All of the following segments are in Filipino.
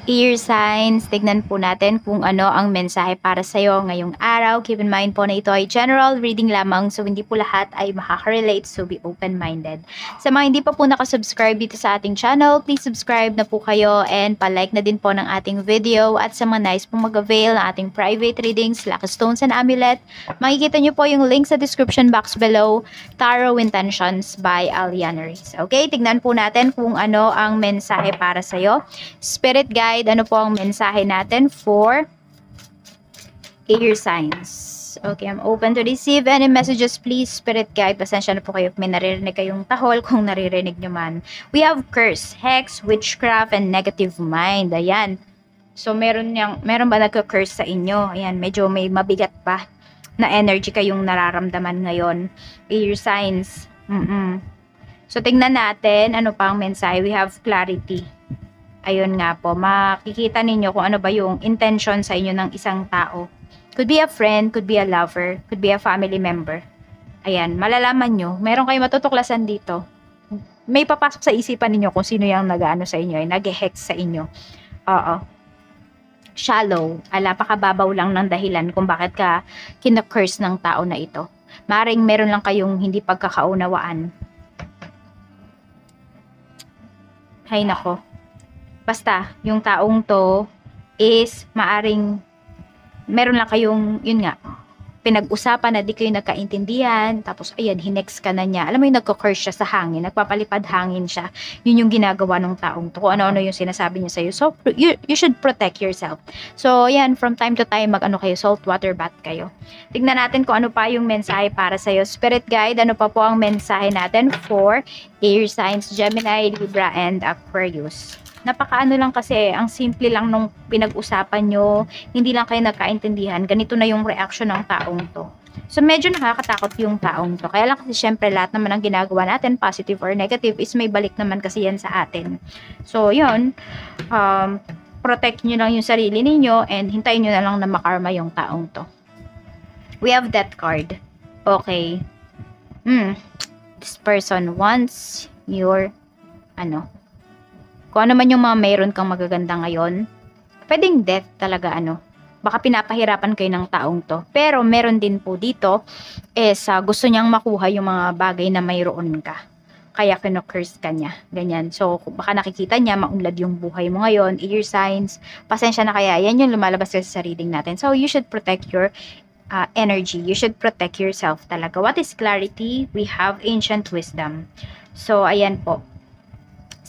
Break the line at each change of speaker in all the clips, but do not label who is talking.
Ear signs, tignan po natin kung ano ang mensahe para sa'yo ngayong araw. Keep in mind po na ito ay general reading lamang, so hindi po lahat ay makaka-relate, so be open-minded. Sa mga hindi pa po nakasubscribe dito sa ating channel, please subscribe na po kayo and palike na din po ng ating video. At sa mga nice pong mag-avail ng ating private readings, Lucky Stones and Amulet, makikita nyo po yung link sa description box below, Tarot Intentions by Aliana Reyes. Okay, tignan po natin kung ano ang mensahe para sa'yo. Spirit guide, ano po ang mensahe natin for air signs. Okay, I'm open to receive any messages, please. Spirit guide, pasensya na po kayo if may naririnig kayong tahol kung naririnig nyo man. We have curse, hex, witchcraft, and negative mind. Ayan. So, meron ba nagka-curse sa inyo? Ayan, medyo may mabigat pa na energy kayong nararamdaman ngayon. Air signs. So, tingnan natin ano pa ang mensahe. We have clarity. Ayun nga po, makikita ninyo kung ano ba yung intention sa inyo ng isang tao. Could be a friend, could be a lover, could be a family member. Ayan, malalaman nyo. Meron kayong matutuklasan dito. May papasok sa isipan ninyo kung sino yung nag-ano sa inyo, nag-hex sa inyo. Oo. Shallow. Napakababaw lang ng dahilan kung bakit ka kina-curse ng tao na ito. Maring meron lang kayong hindi pagkakaunawaan. Hay nako. Basta, yung taong to is maaring meron lang kayong, yun nga, pinag-usapan na di kayo nagkaintindihan, tapos ayan, hinex ka na niya. Alam mo yung nagko-curse siya sa hangin, nagpapalipad hangin siya. Yun yung ginagawa ng taong to. Kung ano-ano yung sinasabi niya sa'yo. So, you should protect yourself. So, ayan, from time to time, mag-ano kayo, salt water bath kayo. Tignan natin kung ano pa yung mensahe para sa'yo. Spirit guide, ano pa po ang mensahe natin for air signs, Gemini, Libra, and Aquarius. Napakaano lang kasi, ang simple lang nung pinag-usapan nyo, hindi lang kayo nagkaintindihan, ganito na yung reaction ng taong to. So, medyo nakakatakot yung taong to. Kaya lang kasi syempre lahat naman ang ginagawa natin, positive or negative, is may balik naman kasi yan sa atin. So, yun, protect nyo lang yung sarili ninyo and hintayin nyo na lang na makarma yung taong to. We have that card. Okay. This person wants your, kung ano man yung mga mayroon kang magaganda ngayon, pwedeng death talaga, baka pinapahirapan kayo ng taong to. Pero meron din po dito, gusto niyang makuha yung mga bagay na mayroon ka. Kaya kino-curse ka niya. Ganyan. So, baka nakikita niya, maunlad yung buhay mo ngayon, air signs, pasensya na kaya. Yan yung lumalabas kasi sa reading natin. So, you should protect your energy. You should protect yourself talaga. What is clarity? We have ancient wisdom. So, ayan po.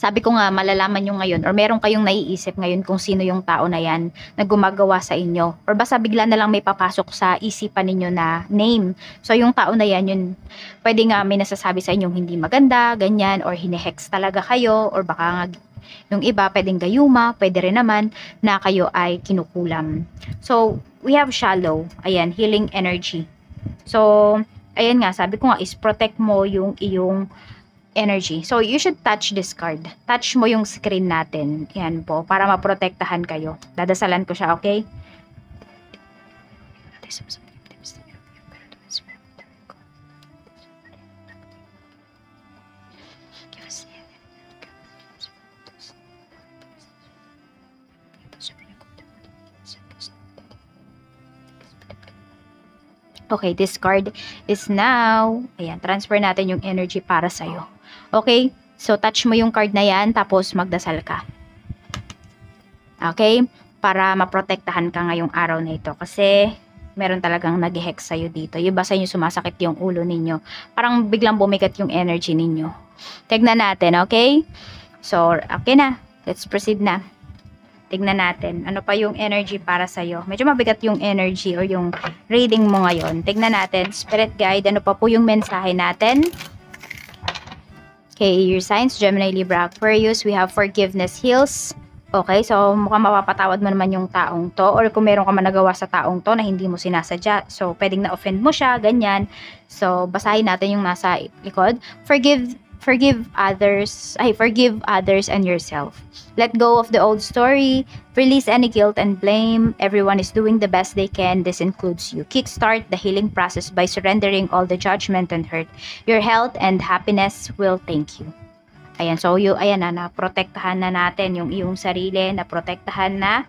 Sabi ko nga, malalaman nyo ngayon or meron kayong naiisip ngayon kung sino yung tao na yan na gumagawa sa inyo. Or basta bigla na lang may papasok sa isipan ninyo na name. So, yung tao na yan, yun, pwede nga may nasasabi sa inyong hindi maganda, ganyan, or hinehex talaga kayo, or baka nga yung iba, pwedeng gayuma, pwede rin naman na kayo ay kinukulam. So, we have shallow. Ayan, healing energy. So, ayan nga, sabi ko nga, is protect mo yung iyong energy. So, you should touch this card. Touch mo yung screen natin. Yan po, para maprotektahan kayo. Dadasalan ko siya, okay? Okay, this card is now, ayan, transfer natin yung energy para sa'yo. Okay, so touch mo yung card na yan, tapos magdasal ka. Okay, para maprotektahan ka ngayong araw na ito. Kasi, meron talagang nag-hex sa'yo dito. Yung ba sa inyo sumasakit yung ulo ninyo? Parang biglang bumigat yung energy ninyo. Tignan natin, okay? So, okay na. Let's proceed na. Tignan natin, ano pa yung energy para sa'yo. Medyo mabigat yung energy or yung reading mo ngayon. Tignan natin, Spirit Guide, ano pa po yung mensahe natin. Okay, your signs, Gemini, Libra, Aquarius, we have forgiveness heals. Okay, so mukhang mapapatawad mo naman yung taong to. Or kung meron ka man nagawa sa taong to na hindi mo sinasadya. So, pwedeng na-offend mo siya, ganyan. So, basahin natin yung nasa likod. Forgive others and yourself. Let go of the old story. Release any guilt and blame. Everyone is doing the best they can. This includes you. Kickstart the healing process by surrendering all the judgment and hurt. Your health and happiness will thank you. Ayan, so ayan na, naprotektahan na natin yung iyong sarili, naprotektahan na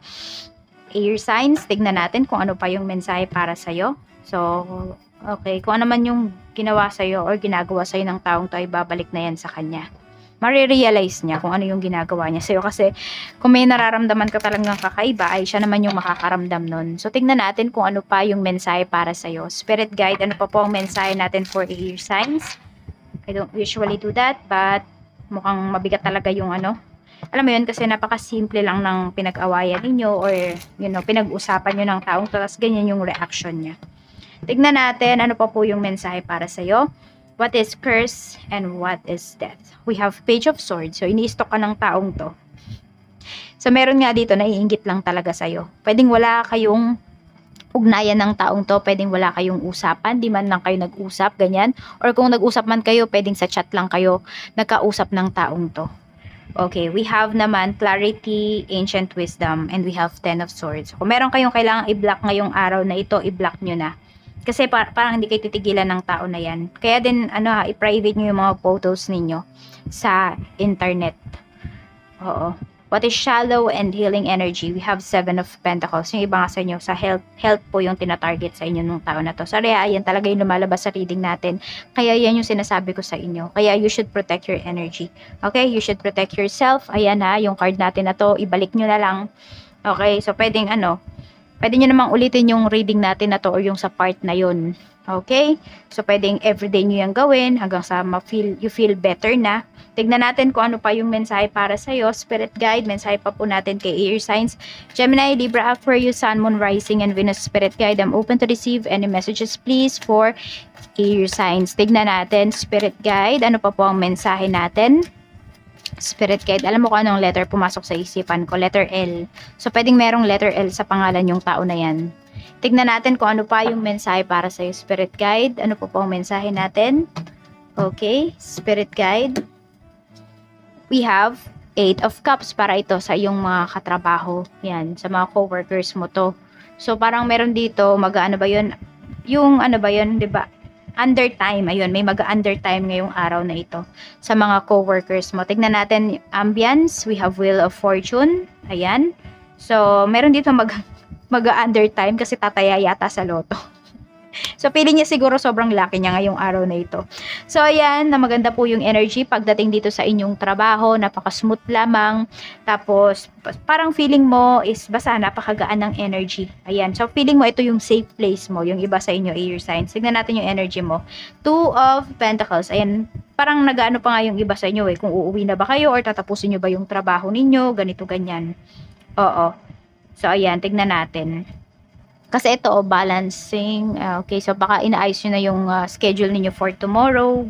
air signs. Tignan natin kung ano pa yung mensahe para sa'yo. So, okay, kung ano man yung ginawa sa'yo or ginagawa sa'yo ng taong to ay babalik na yan sa kanya. Marirealize niya kung ano yung ginagawa niya sa'yo kasi kung may nararamdaman ka talagang kakaiba ay siya naman yung makakaramdam nun. So, tignan natin kung ano pa yung mensahe para sa'yo. Spirit guide, ano pa po ang mensahe natin for air signs? I don't usually do that, but mukhang mabigat talaga yung ano. Alam mo yun, kasi napaka-simple lang ng pinag-awayan ninyo or, you know, pinag-usapan nyo ng taong to, tapos ganyan yung reaction niya. Tignan natin, ano pa po yung mensahe para sa'yo. What is curse and what is death? We have Page of Swords. So, ini-stock ka ng taong to. So, meron nga dito, naiinggit lang talaga sa'yo. Pwedeng wala kayong ugnayan ng taong to, pwedeng wala kayong usapan, di man lang kayo nag-usap, ganyan. Or kung nag-usap man kayo, pwedeng sa chat lang kayo nagkausap ng taong to. Okay, we have naman clarity, ancient wisdom, and we have 10 of swords. Kung meron kayong kailangang i-block ngayong araw na ito, i-block nyo na. Kasi parang hindi kayo titigilan ng tao na yan. Kaya din, i-private nyo yung mga photos ninyo sa internet. Oo. What is shallow and healing energy? We have 7 of Pentacles. Yung iba nga sa inyo, sa health po yung tinatarget sa inyo nung tao na to. Sorry, yan talaga yung lumalabas sa reading natin. Kaya yan yung sinasabi ko sa inyo. Kaya you should protect your energy. Okay? You should protect yourself. Ayan ha, yung card natin na to, ibalik nyo na lang. Okay? So, pwedeng pwede nyo namang ulitin yung reading natin na to or yung sa part na yun. Okay? So, pwedeng everyday nyo yung gawin hanggang sa you feel better na. Tignan natin kung ano pa yung mensahe para sa'yo. Spirit guide, mensahe pa po natin kay air signs. Gemini, Libra, Aquarius, Sun, Moon, Rising, and Venus Spirit Guide. I'm open to receive any messages please for air signs. Tignan natin, Spirit Guide, ano pa po ang mensahe natin? Spirit guide, alam mo kung anong letter pumasok sa isipan ko? Letter L. So, pwedeng merong letter L sa pangalan yung tao na yan. Tignan natin kung ano pa yung mensahe para sa'yo, Spirit guide. Ano po ang mensahe natin? Okay, Spirit guide. We have 8 of Cups para ito sa iyong mga katrabaho. Yan, sa mga co-workers mo to. So, parang meron dito, mag-ano ba yun? Yung ano ba yun, di ba? Undertime, ayun, may mag-undertime ngayong araw na ito sa mga co-workers mo. Tignan natin ambience, we have Wheel of Fortune, ayan. So, meron dito mag-undertime kasi tataya yata sa loto. So, feeling niya siguro sobrang lucky niya ngayong araw na ito. So, ayan, na maganda po yung energy pagdating dito sa inyong trabaho, napaka-smooth lamang. Tapos, parang feeling mo is basta napakagaan ng energy. Ayan, so feeling mo ito yung safe place mo, yung iba sa inyo, air signs. Tignan natin yung energy mo. 2 of Pentacles, ayan, parang nag-ano pa nga yung iba sa inyo kung uuwi na ba kayo or tatapusin nyo ba yung trabaho ninyo, ganito, ganyan. Oo. So, ayan, tignan natin. Kasi ito, balancing. Okay, so baka inaayos nyo na yung schedule ninyo for tomorrow.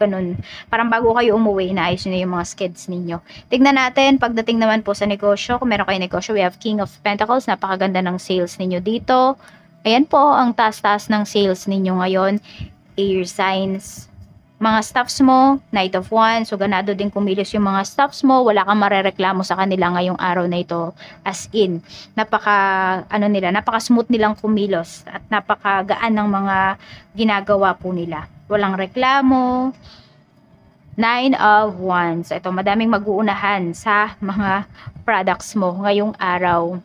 Ganun. Parang bago kayo umuwi, inaayos nyo na yung mga schedules ninyo. Tignan natin, pagdating naman po sa negosyo, kung meron kayo negosyo, we have King of Pentacles. Napakaganda ng sales ninyo dito. Ayan po, ang taas-taas ng sales ninyo ngayon. Air signs. Mga staffs mo, Knight of Wands, so ganado din kumilos yung mga staffs mo, wala kang marereklamo sa kanila ngayong araw na ito. As in, napaka smooth nilang kumilos at napakagaan ng mga ginagawa po nila. Walang reklamo. 9 of Wands. Ito, madaming mag-uunahan sa mga products mo ngayong araw.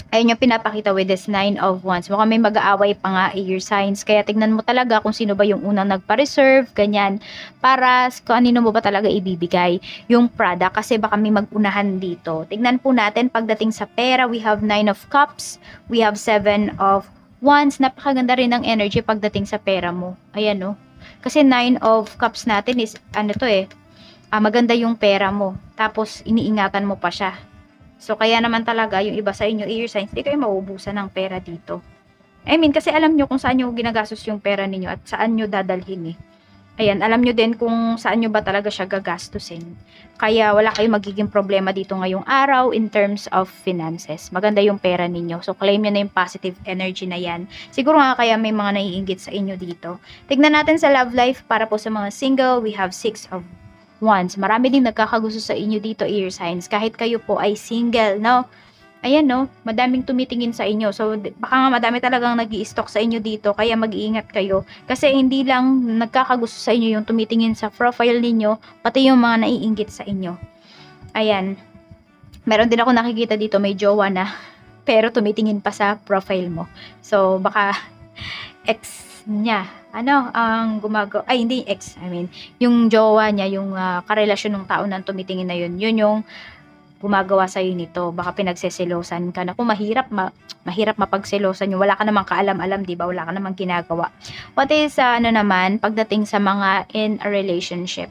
Ayun yung pinapakita with this 9 of Wands. Mukhang may mag-aaway pa nga air signs. Kaya tignan mo talaga kung sino ba yung unang nagpa-reserve, ganyan. Para kung anino mo ba talaga ibibigay yung product. Kasi baka may mag-unahan dito. Tignan po natin pagdating sa pera. We have 9 of Cups. We have 7 of Wands. Napakaganda rin ng energy pagdating sa pera mo. Ayan o. Kasi 9 of Cups natin is, maganda yung pera mo. Tapos iniingatan mo pa siya. So, kaya naman talaga, yung iba sa inyo, air signs, hindi kayo mauubusan ng pera dito. I mean, kasi alam nyo kung saan nyo ginagastos yung pera ninyo at saan nyo dadalhin eh. Ayan, alam nyo din kung saan nyo ba talaga siya gagastusin. Kaya wala kayong magiging problema dito ngayong araw in terms of finances. Maganda yung pera ninyo. So, claim nyo na yung positive energy na yan. Siguro nga kaya may mga naiinggit sa inyo dito. Tignan natin sa love life para po sa mga single, we have 6 of Wands. Marami din nagkakagusto sa inyo dito, air signs. Kahit kayo po ay single, no? ayan no, madaming tumitingin sa inyo. So, baka nga madami talagang nag-i-stalk sa inyo dito, kaya mag-iingat kayo. Kasi hindi lang nagkakagusto sa inyo yung tumitingin sa profile ninyo, pati yung mga naiinggit sa inyo. Ayan. Meron din ako nakikita dito, may jowa na, pero tumitingin pa sa profile mo. So, baka ex niya, ang gumagawa, ay hindi ex, yung jowa niya, yung karelasyon ng tao na tumitingin na yun yung gumagawa sa'yo nito. Baka pinagseselosan ka na. Kung mahirap mapagselosan yung wala ka namang kaalam-alam, di ba? Wala ka namang ginagawa. What is, naman, pagdating sa mga in a relationship,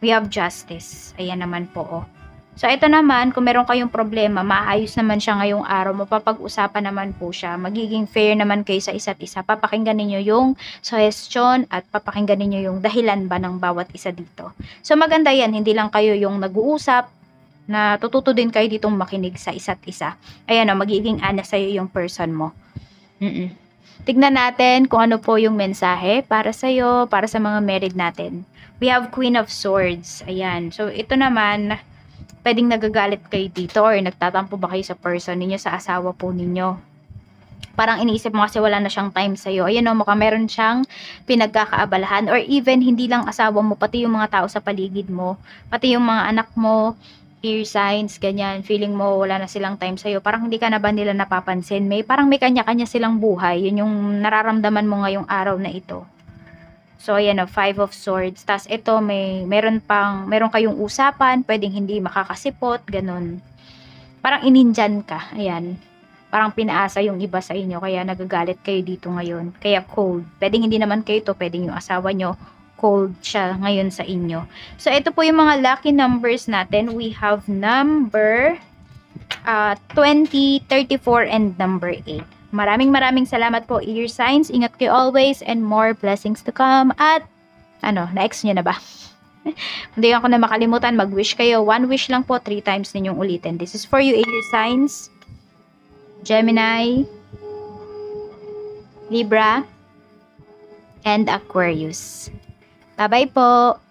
we have justice. Ayan naman po, oh. So, ito naman, kung meron kayong problema, maayos naman siya ngayong araw, mapapag-usapan naman po siya, magiging fair naman kayo sa isa't isa, papakinggan ninyo yung suggestion at papakinggan ninyo yung dahilan ba ng bawat isa dito. So, maganda yan, hindi lang kayo yung nag-uusap, na tututo din kayo ditong makinig sa isa't isa. Ayan o, magiging honest sa'yo yung person mo. Tignan natin kung ano po yung mensahe para sa'yo, para sa mga married natin. We have Queen of Swords. Ayan. So, ito naman, pwedeng nagagalit kayo dito or nagtatampo ba kayo sa person ninyo, sa asawa po ninyo. Parang iniisip mo kasi wala na siyang time sa'yo. Ayan o, mukhang meron siyang pinagkakaabalahan or even hindi lang asawa mo, pati yung mga tao sa paligid mo, pati yung mga anak mo, ear signs, ganyan, feeling mo wala na silang time sa'yo, parang hindi ka na ba nila napapansin, parang may kanya-kanya silang buhay, yun yung nararamdaman mo ngayong araw na ito. So, ayan o, Five of Swords, tas ito, meron kayong usapan, pwedeng hindi makakasipot, ganun, parang inindyan ka, ayan, parang pinaasa yung iba sa inyo, kaya nagagalit kayo dito ngayon, kaya cold, pwedeng hindi naman kayo to, pwedeng yung asawa nyo, cold siya ngayon sa inyo. So, ito po yung mga lucky numbers natin. We have number 20, 34, and number 8. Maraming salamat po, ear signs. Ingat kayo always and more blessings to come. At, na-ex nyo na ba? Hindi ako na makalimutan, mag-wish kayo. 1 wish lang po, 3 times ninyong ulitin. This is for you, ear signs. Gemini, Libra, and Aquarius. Bye-bye po!